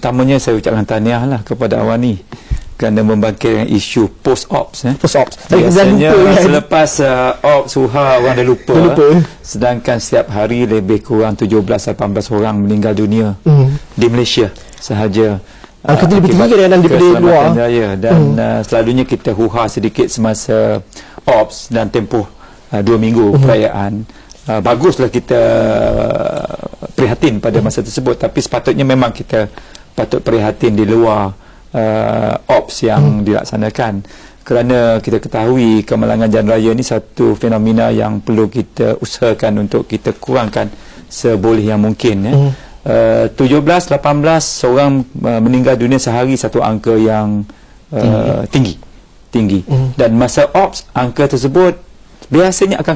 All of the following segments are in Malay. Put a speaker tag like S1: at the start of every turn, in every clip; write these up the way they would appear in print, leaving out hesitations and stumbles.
S1: pertamanya saya ucapkan tahniah lah kepada awak ni kerana membangkitkan isu post-ops.
S2: Post-ops.
S1: Biasanya selepas ops suha orang dah lupa. Sedangkan setiap hari lebih kurang 17-18 orang meninggal dunia di Malaysia sahaja.
S2: Angka itu lebih tinggi daripada luar.
S1: Raya. Dan selalunya kita huha sedikit semasa ops dan tempoh 2 minggu perayaan. Baguslah kita prihatin pada masa tersebut, tapi sepatutnya memang kita patut prihatin di luar ops yang dilaksanakan, kerana kita ketahui kemalangan jalan raya ni satu fenomena yang perlu kita usahakan untuk kita kurangkan seboleh yang mungkin. 17-18 orang meninggal dunia sehari, satu angka yang tinggi. Dan masa ops angka tersebut biasanya akan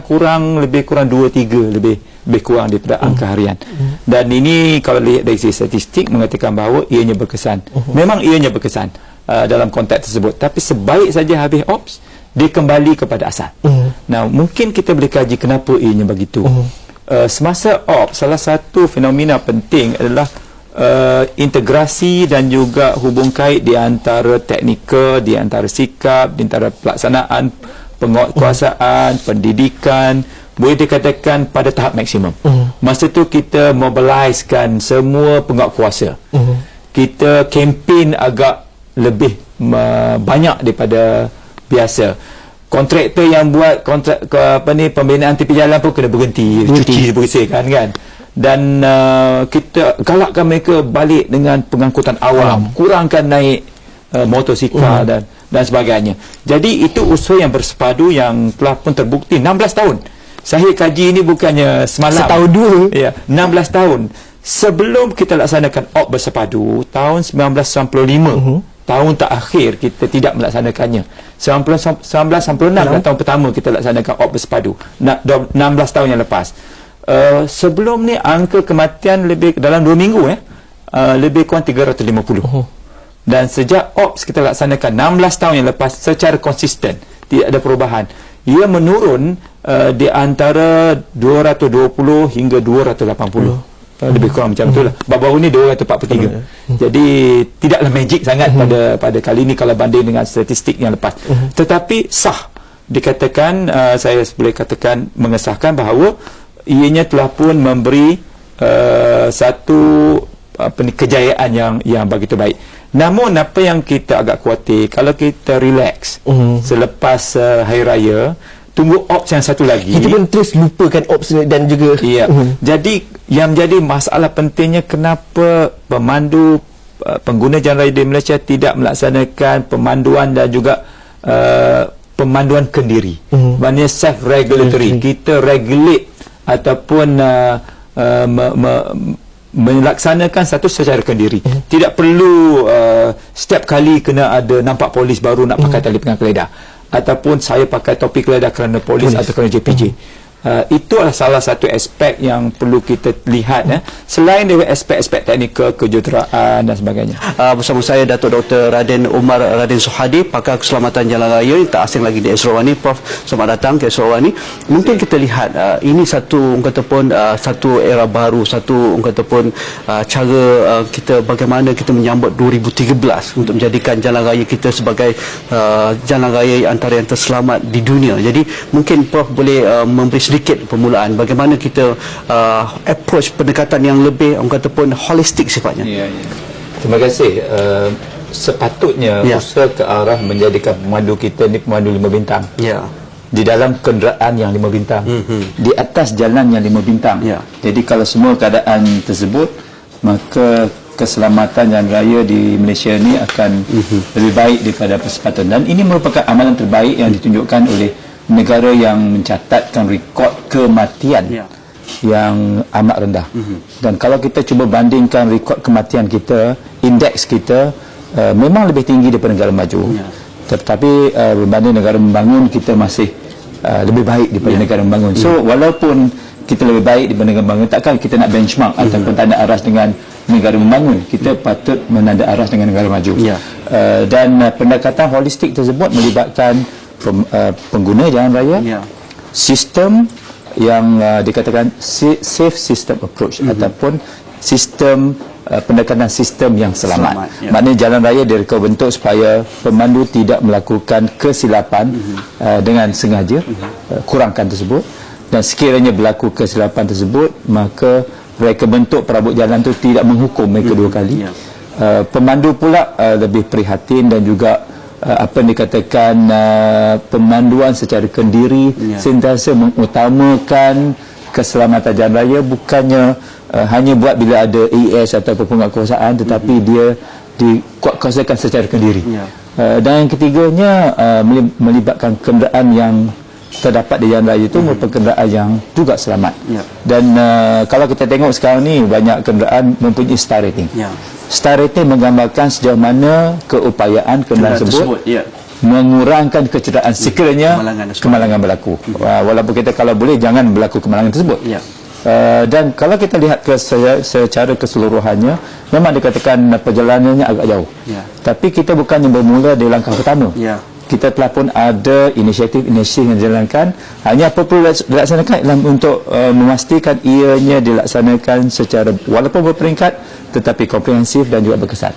S1: lebih kurang 2-3 lebih kurang daripada angka harian. Dan ini kalau lihat dari sisi statistik mengatakan bahawa ianya berkesan. Memang ianya berkesan dalam konteks tersebut. Tapi sebaik saja habis ops, dia kembali kepada asal. Nah, mungkin kita boleh kaji kenapa ianya begitu. Semasa ops, salah satu fenomena penting adalah integrasi dan juga hubung kait di antara teknikal, di antara sikap, di antara pelaksanaan penguatkuasaan, pendidikan, boleh dikatakan pada tahap maksimum. Masa tu kita mobilisekan semua penguatkuasa. Kita kempen agak lebih banyak daripada biasa. Kontraktor yang buat kontrak pembinaan tepi jalan pun kena berhenti, cuci bersihkan kan. Dan kita galakkan mereka balik dengan pengangkutan awam, kurangkan naik motosikal dan sebagainya. Jadi itu usaha yang bersepadu yang telah pun terbukti 16 tahun. Saya kaji ini bukannya semalam.
S2: Setahun dua.
S1: Ya, 16 tahun. Sebelum kita laksanakan ops bersepadu tahun 1995, tahun terakhir kita tidak melaksanakannya. 1996 tahun pertama kita laksanakan ops bersepadu. 16 tahun yang lepas. Sebelum ni angka kematian lebih dalam 2 minggu lebih kurang 350. Dan sejak ops kita laksanakan 16 tahun yang lepas secara konsisten, tidak ada perubahan. Ia menurun di antara 220 hingga 280. Lebih kurang macam itulah. Baru-baru ni 243. Jadi tidaklah magic sangat pada kali ini kalau banding dengan statistik yang lepas. Tetapi sah dikatakan, saya boleh katakan mengesahkan bahawa ianya telah pun memberi satu kejayaan yang begitu baik. Namun apa yang kita agak khawatir, kalau kita relax selepas Hari Raya, tunggu ops yang satu lagi,
S2: kita pun terus lupakan ops dan juga
S1: jadi yang menjadi masalah pentingnya kenapa pemandu pengguna jalan raya di Malaysia tidak melaksanakan pemanduan dan juga pemanduan kendiri. Maknanya self-regulatory. Kita regulate ataupun melaksanakan satu secara kendiri. Tidak perlu setiap kali kena ada nampak polis baru nak pakai tali pengang keledar, ataupun saya pakai topi keledar kerana polis atau kerana JPJ. Itu adalah salah satu aspek yang perlu kita lihat selain dari aspek-aspek teknikal, kejuruteraan dan sebagainya.
S3: Bersama saya Datuk Dr. Raden Umar Raden Suhadi, pakar keselamatan jalan raya yang tak asing lagi di Esrawani. Prof, selamat datang ke Esrawani. Mungkin kita lihat ini satu kata pun satu era baru, satu kata pun cara kita bagaimana kita menyambut 2013 untuk menjadikan jalan raya kita sebagai jalan raya antara yang terselamat di dunia. Jadi mungkin Prof boleh memberi sedikit permulaan bagaimana kita approach pendekatan yang lebih orang kata pun holistik sifatnya.
S1: Terima kasih. Sepatutnya usaha ke arah menjadikan pemandu kita ni pemandu 5 bintang. Di dalam kenderaan yang 5 bintang, di atas jalan yang 5 bintang. Jadi kalau semua keadaan tersebut, maka keselamatan jalan raya di Malaysia ni akan lebih baik daripada persepatan. Dan ini merupakan amalan terbaik yang ditunjukkan oleh negara yang mencatatkan rekod kematian yang amat rendah. Dan kalau kita cuba bandingkan rekod kematian kita, indeks kita memang lebih tinggi daripada negara maju. Tetapi berbanding negara membangun, kita masih lebih baik daripada negara membangun. So walaupun kita lebih baik daripada negara membangun, takkan kita nak benchmark ataupun tanda aras dengan negara membangun. Kita patut menanda aras dengan negara maju. Dan pendekatan holistik tersebut melibatkan pengguna jalan raya, sistem yang dikatakan safe system approach ataupun sistem pendekatan sistem yang selamat. Maknanya jalan raya direka bentuk supaya pemandu tidak melakukan kesilapan dengan sengaja, kurangkan tersebut, dan sekiranya berlaku kesilapan tersebut, maka reka bentuk perabot jalan itu tidak menghukum mereka dua kali. Pemandu pula lebih prihatin dan juga apa yang dikatakan pemanduan secara kendiri, sentiasa mengutamakan keselamatan jalan raya, bukannya hanya buat bila ada AES atau penguatkuasaan, tetapi dia dikuatkuasakan secara kendiri. Dan yang ketiganya melibatkan kenderaan yang terdapat di jalan raya itu merupakan kenderaan yang juga selamat. Dan kalau kita tengok sekarang ni banyak kenderaan mempunyai star rating. Star rating menggambarkan sejauh mana keupayaan kenderaan tersebut mengurangkan kecederaan sekiranya kemalangan berlaku. Walaupun kita kalau boleh jangan berlaku kemalangan tersebut. Dan kalau kita lihat secara keseluruhannya, memang dikatakan perjalanannya agak jauh. Tapi kita bukannya bermula dari langkah pertama. Kita telah pun ada inisiatif yang dijalankan. Hanya apa perlu dilaksanakan ialah untuk memastikan ianya dilaksanakan secara walaupun berperingkat tetapi komprehensif dan juga berkesan.